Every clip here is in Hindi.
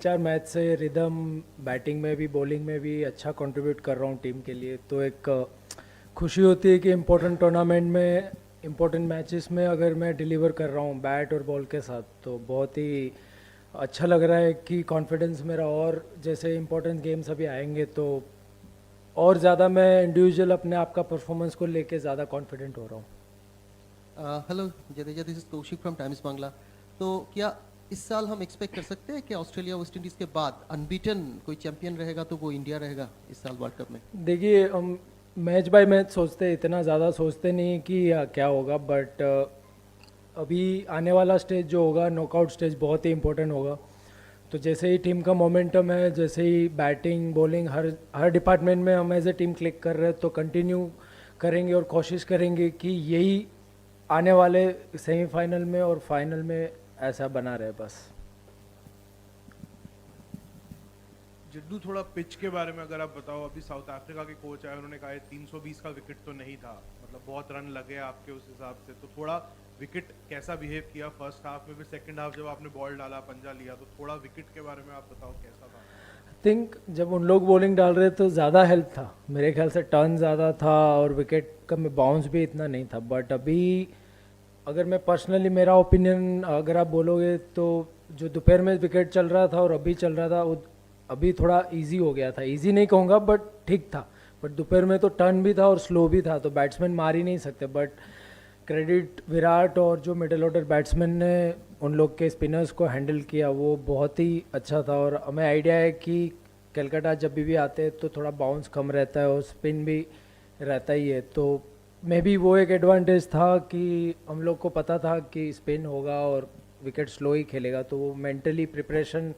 चार मैच से रिदम बैटिंग में भी बॉलिंग में भी अच्छा कंट्रीब्यूट कर रहा हूँ टीम के लिए, तो एक खुशी होती है कि इम्पोर्टेंट टूर्नामेंट में इम्पोर्टेंट मैचेस में अगर मैं डिलीवर कर रहा हूँ बैट और बॉल के साथ, तो बहुत ही अच्छा लग रहा है कि कॉन्फिडेंस मेरा, और जैसे इम्पोर्टेंट गेम्स अभी आएंगे तो और ज़्यादा मैं इंडिविजुअल अपने आप का परफॉर्मेंस को लेके ज़्यादा कॉन्फिडेंट हो रहा हूँ। Hello Jadeja, this is Kaushik from times Bangla. तो क्या इस साल हम एक्सपेक्ट कर सकते हैं कि ऑस्ट्रेलिया वेस्ट इंडीज़ के बाद अनबीटन कोई चैंपियन रहेगा तो वो इंडिया रहेगा इस साल वर्ल्ड कप में? देखिए, हम मैच बाय मैच सोचते, इतना ज़्यादा सोचते नहीं कि क्या होगा, बट अभी आने वाला स्टेज जो होगा नॉकआउट स्टेज बहुत ही इम्पोर्टेंट होगा। तो जैसे ही टीम का मोमेंटम है, जैसे ही बैटिंग बॉलिंग हर हर डिपार्टमेंट में हम एज ए टीम क्लिक कर रहे हैं, तो कंटिन्यू करेंगे और कोशिश करेंगे कि यही आने वाले सेमीफाइनल में और फाइनल में ऐसा बना रहे बस। जड्डू, थोड़ा पिच के बारे में अगर आप बताओ। अभी साउथ अफ्रीका के कोच आए, उन्होंने कहा 320 का विकेट तो नहीं था, मतलब बहुत रन लगे आपके उस हिसाब से, तो थोड़ा विकेट कैसा बिहेव किया फर्स्ट हाफ में, फिर सेकंड हाफ जब आपने बॉल डाला पंजा लिया, तो थोड़ा विकेट के बारे में आप बताओ कैसा था? थिंक जब उन लोग बॉलिंग डाल रहे तो ज़्यादा हेल्प था, मेरे ख्याल से टर्न ज़्यादा था और विकेट का में बाउंस भी इतना नहीं था। बट अभी अगर मैं पर्सनली मेरा ओपिनियन अगर आप बोलोगे, तो जो दोपहर में विकेट चल रहा था और अभी चल रहा था, अभी थोड़ा इजी हो गया था। इजी नहीं कहूँगा बट ठीक था। बट दोपहर में तो टर्न भी था और स्लो भी था, तो बैट्समैन मार ही नहीं सकते। बट क्रेडिट विराट और जो मिडिल ऑर्डर बैट्समैन ने उन लोग के स्पिनर्स को हैंडल किया, वो बहुत ही अच्छा था। और हमें आइडिया है कि कलकत्ता जब भी आते हैं तो थोड़ा बाउंस कम रहता है और स्पिन भी रहता ही है, तो मे बी वो एक एडवांटेज था कि हम लोग को पता था कि स्पिन होगा और विकेट स्लो ही खेलेगा, तो वो मेंटली प्रिपरेशन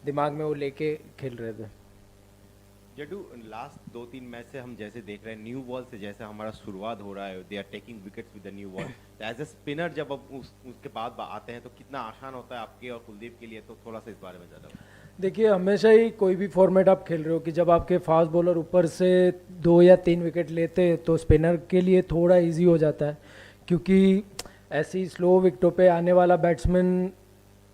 दिमाग में वो लेके खेल रहे थे। जड्डू, लास्ट 2-3 मैच से हम जैसे देख रहे हैं न्यू बॉल से जैसे हमारा शुरुआत हो रहा है, they are taking wickets with the new ball. तो एज ए स्पिनर जब अब उसके बाद आते हैं तो कितना आसान होता है आपके और कुलदीप के लिए, तो थोड़ा सा इस बारे में ज़्यादा। देखिए, हमेशा ही कोई भी फॉर्मेट आप खेल रहे हो कि जब आपके फास्ट बॉलर ऊपर से 2 या 3 विकेट लेते हैं तो स्पिनर के लिए थोड़ा इजी हो जाता है, क्योंकि ऐसी स्लो विकेटों पे आने वाला बैट्समैन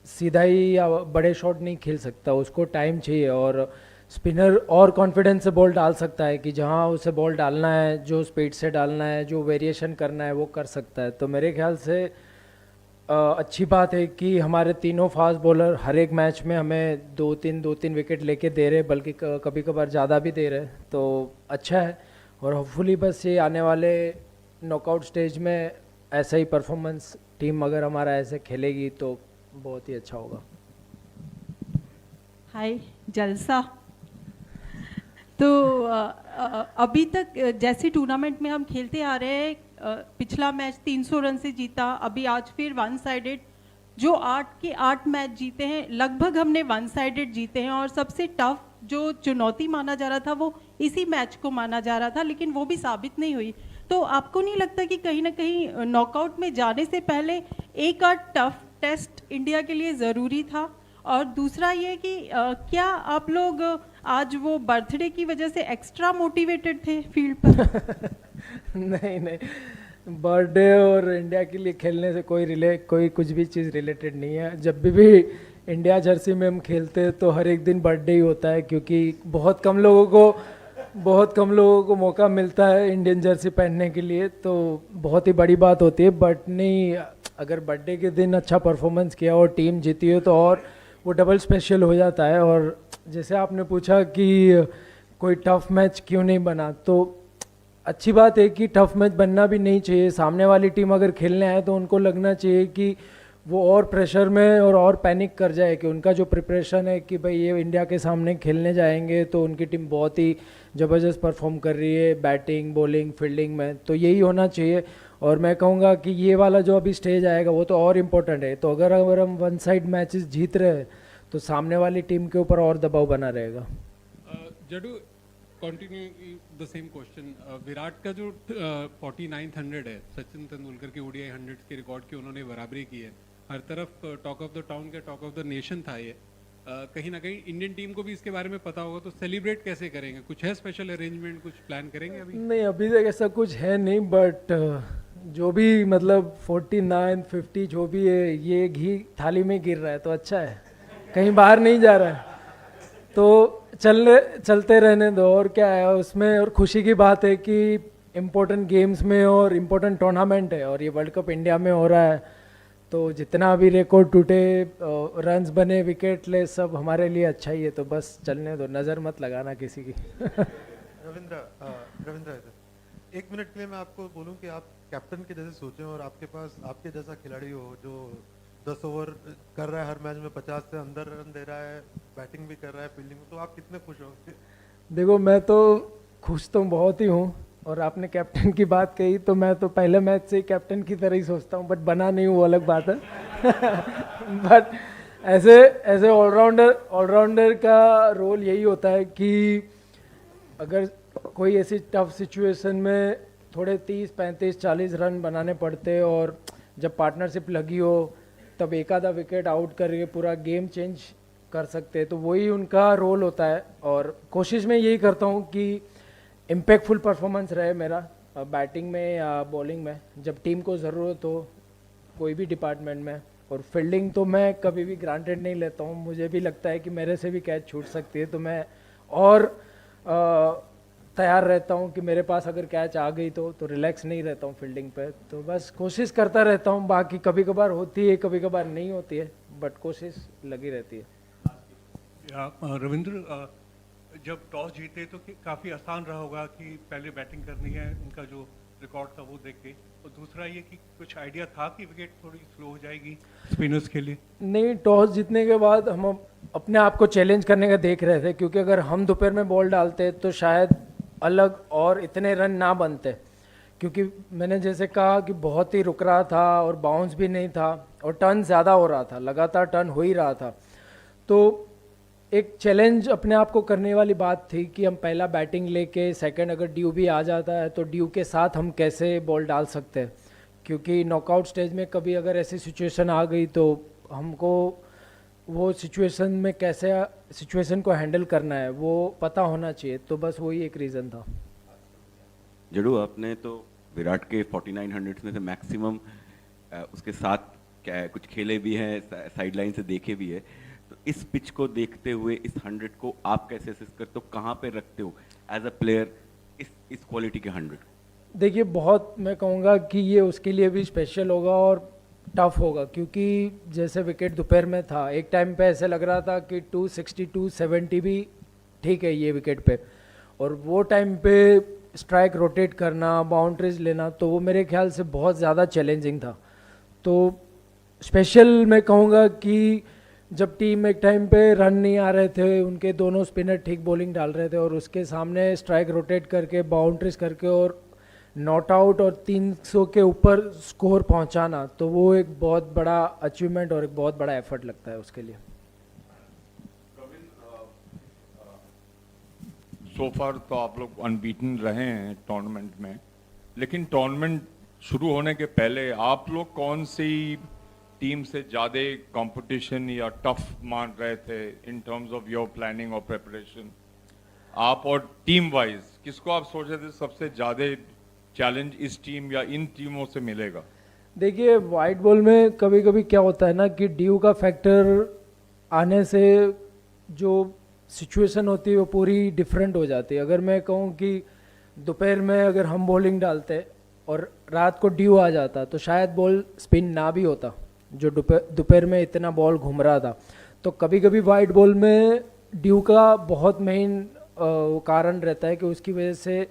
सीधा ही या बड़े शॉट नहीं खेल सकता, उसको टाइम चाहिए। और स्पिनर और कॉन्फिडेंस से बॉल डाल सकता है कि जहाँ उसे बॉल डालना है, जो स्पीड से डालना है, जो वेरिएशन करना है वो कर सकता है। तो मेरे ख्याल से अच्छी बात है कि हमारे तीनों फास्ट बॉलर हर एक मैच में हमें 2-3 विकेट लेके दे रहे, बल्कि कभी कभार ज़्यादा भी दे रहे, तो अच्छा है। और होपफुली बस ये आने वाले नॉकआउट स्टेज में ऐसा ही परफॉर्मेंस टीम अगर हमारा ऐसे खेलेगी तो बहुत ही अच्छा होगा। हाय जलसा। तो अभी तक जैसे टूर्नामेंट में हम खेलते आ रहे हैं, पिछला मैच 300 रन से जीता, अभी आज फिर वन साइडेड, जो 8 के 8 मैच जीते हैं लगभग हमने वन साइडेड जीते हैं। और सबसे टफ जो चुनौती माना जा रहा था वो इसी मैच को माना जा रहा था, लेकिन वो भी साबित नहीं हुई। तो आपको नहीं लगता कि कहीं ना कहीं नॉकआउट में जाने से पहले एक आध टफ टेस्ट इंडिया के लिए ज़रूरी था? और दूसरा ये कि क्या आप लोग आज वो बर्थडे की वजह से एक्स्ट्रा मोटिवेटेड थे फील्ड पर? नहीं नहीं, बर्थडे और इंडिया के लिए खेलने से कोई कुछ भी चीज़ रिलेटेड नहीं है। जब भी इंडिया जर्सी में हम खेलते हैं तो हर एक दिन बर्थडे ही होता है, क्योंकि बहुत कम लोगों को मौका मिलता है इंडियन जर्सी पहनने के लिए, तो बहुत ही बड़ी बात होती है। बट नहीं, अगर बर्थडे के दिन अच्छा परफॉर्मेंस किया और टीम जीती हो तो और वो डबल स्पेशल हो जाता है। और जैसे आपने पूछा कि कोई टफ मैच क्यों नहीं बना, तो अच्छी बात है कि टफ मैच बनना भी नहीं चाहिए। सामने वाली टीम अगर खेलने आए तो उनको लगना चाहिए कि वो और प्रेशर में और पैनिक कर जाए कि उनका जो प्रिपरेशन है कि भाई ये इंडिया के सामने खेलने जाएंगे तो उनकी टीम बहुत ही ज़बरदस्त परफॉर्म कर रही है बैटिंग बॉलिंग फील्डिंग में, तो यही होना चाहिए। और मैं कहूँगा कि ये वाला जो अभी स्टेज आएगा वो तो और इम्पोर्टेंट है। तो अगर हम वन साइड मैचेस जीत रहे हैं तो सामने वाली टीम के ऊपर और दबाव बना रहेगा। Jaddu, continue the same question. Virat का जो 4900 है, सचिन तेंदुलकर के ओडीआई 100 के रिकॉर्ड की उन्होंने बराबरी की है। हर तरफ टॉक ऑफ द टाउन का टॉक ऑफ द नेशन था ये। कहीं ना कहीं इंडियन टीम को भी इसके बारे में पता होगा, तो सेलिब्रेट कैसे करेंगे? कुछ है स्पेशल अरेंजमेंट, कुछ प्लान करेंगे अभी? नहीं, अभी तक ऐसा कुछ है नहीं, बट जो भी मतलब 49-50 जो भी है ये घी थाली में गिर रहा है तो अच्छा है, कहीं बाहर नहीं जा रहा है। तो चलते रहने दो, और क्या है उसमें। और खुशी की बात है कि इम्पोर्टेंट गेम्स में और इम्पोर्टेंट टूर्नामेंट है, और ये वर्ल्ड कप इंडिया में हो रहा है, तो जितना भी रिकॉर्ड टूटे, रन्स बने, विकेट ले, सब हमारे लिए अच्छा ही है। तो बस चलने दो, नज़र मत लगाना किसी की। रविंद्र इधर। 1 मिनट के लिए मैं आपको बोलूं कि आप कैप्टन के जैसे सोचें और आपके पास आपके जैसा खिलाड़ी हो जो 10 ओवर कर रहा है, हर मैच में 50 से अंदर रन दे रहा है, बैटिंग भी कर रहा है, फील्डिंग, तो आप कितने खुश होंगे? देखो, मैं तो खुश तो बहुत ही हूँ, और आपने कैप्टन की बात कही तो मैं तो पहले मैच से ही कैप्टन की तरह ही सोचता हूँ, बट बना नहीं हूँ, वो अलग बात है। बट ऐसे ऑलराउंडर का रोल यही होता है कि अगर कोई ऐसी टफ सिचुएशन में थोड़े 30, 35, 40 रन बनाने पड़ते, और जब पार्टनरशिप लगी हो तब एक आधा विकेट आउट करके पूरा गेम चेंज कर सकते हैं, तो वही उनका रोल होता है। और कोशिश मैं यही करता हूँ कि इम्पैक्टफुल परफॉर्मेंस रहे मेरा, बैटिंग में या बॉलिंग में, जब टीम को ज़रूरत हो कोई भी डिपार्टमेंट में। और फील्डिंग तो मैं कभी भी ग्रांटेड नहीं लेता हूँ, मुझे भी लगता है कि मेरे से भी कैच छूट सकती है, तो मैं और तैयार रहता हूँ कि मेरे पास अगर कैच आ गई तो रिलैक्स नहीं रहता हूँ फील्डिंग पे। तो बस कोशिश करता रहता हूँ, बाकी कभी कभार होती है, कभी कभार नहीं होती है, बट कोशिश लगी रहती है। रविंद्र, जब टॉस जीते तो काफ़ी आसान रहा होगा कि पहले बैटिंग करनी है, उनका जो रिकॉर्ड था वो देख के, और दूसरा ये कि कुछ आइडिया था कि विकेट थोड़ी स्लो हो जाएगी स्पिनर्स के लिए? नहीं, टॉस जीतने के बाद हम अपने आप को चैलेंज करने का देख रहे थे, क्योंकि अगर हम दोपहर में बॉल डालते तो शायद अलग और इतने रन ना बनते, क्योंकि मैंने जैसे कहा कि बहुत ही रुक रहा था और बाउंस भी नहीं था, और टर्न ज़्यादा हो रहा था, लगातार टर्न हो ही रहा था। तो एक चैलेंज अपने आप को करने वाली बात थी कि हम पहला बैटिंग लेके सेकंड अगर ड्यू भी आ जाता है तो ड्यू के साथ हम कैसे बॉल डाल सकते हैं, क्योंकि नॉकआउट स्टेज में कभी अगर ऐसी सिचुएशन आ गई तो हमको वो सिचुएशन में कैसे सिचुएशन को हैंडल करना है वो पता होना चाहिए। तो बस वही एक रीज़न था। जड़ू, आपने तो विराट के 4900 में से मैक्सिमम उसके साथ कुछ खेले भी हैं, साइडलाइन से देखे भी है, तो इस पिच को देखते हुए इस 100 को आप कैसे असेस करते हो, कहाँ पे रखते हो एज अ प्लेयर इस क्वालिटी के 100? देखिए, बहुत मैं कहूँगा कि ये उसके लिए भी स्पेशल होगा और टफ होगा, क्योंकि जैसे विकेट दोपहर में था, एक टाइम पे ऐसे लग रहा था कि 260 270 भी ठीक है ये विकेट पे, और वो टाइम पे स्ट्राइक रोटेट करना, बाउंड्रीज लेना, तो वो मेरे ख्याल से बहुत ज़्यादा चैलेंजिंग था। तो स्पेशल मैं कहूँगा कि जब टीम एक टाइम पे रन नहीं आ रहे थे, उनके दोनों स्पिनर ठीक बॉलिंग डाल रहे थे, और उसके सामने स्ट्राइक रोटेट करके, बाउंड्रीज करके और नॉट आउट और 300 के ऊपर स्कोर पहुंचाना, तो वो एक बहुत बड़ा अचीवमेंट और एक बहुत बड़ा एफर्ट लगता है उसके लिए। सो फार तो आप लोग अनबीटन रहे हैं टूर्नामेंट में, लेकिन टूर्नामेंट शुरू होने के पहले आप लोग कौन सी टीम से ज़्यादा कंपटीशन या टफ मान रहे थे in terms of your planning और प्रिपरेशन? आप और टीम वाइज किसको आप सोच रहे थे सबसे ज़्यादा चैलेंज इस टीम या इन टीमों से मिलेगा? देखिए, वाइट बॉल में कभी कभी क्या होता है ना कि ड्यू का फैक्टर आने से जो सिचुएशन होती है वो पूरी डिफरेंट हो जाती है। अगर मैं कहूँ कि दोपहर में अगर हम बॉलिंग डालते और रात को ड्यू आ जाता तो शायद बॉल स्पिन ना भी होता, जो दोपहर में इतना बॉल घूम रहा था। तो कभी कभी वाइट बॉल में ड्यू का बहुत मेन कारण रहता है कि उसकी वजह से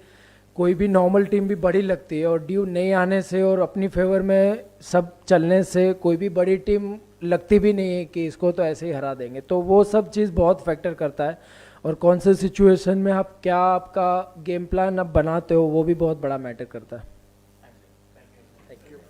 कोई भी नॉर्मल टीम भी बड़ी लगती है, और ड्यू नहीं आने से और अपनी फेवर में सब चलने से कोई भी बड़ी टीम लगती भी नहीं है कि इसको तो ऐसे ही हरा देंगे। तो वो सब चीज़ बहुत फैक्टर करता है, और कौन से सिचुएशन में आप क्या आपका गेम प्लान आप बनाते हो वो भी बहुत बड़ा मैटर करता है।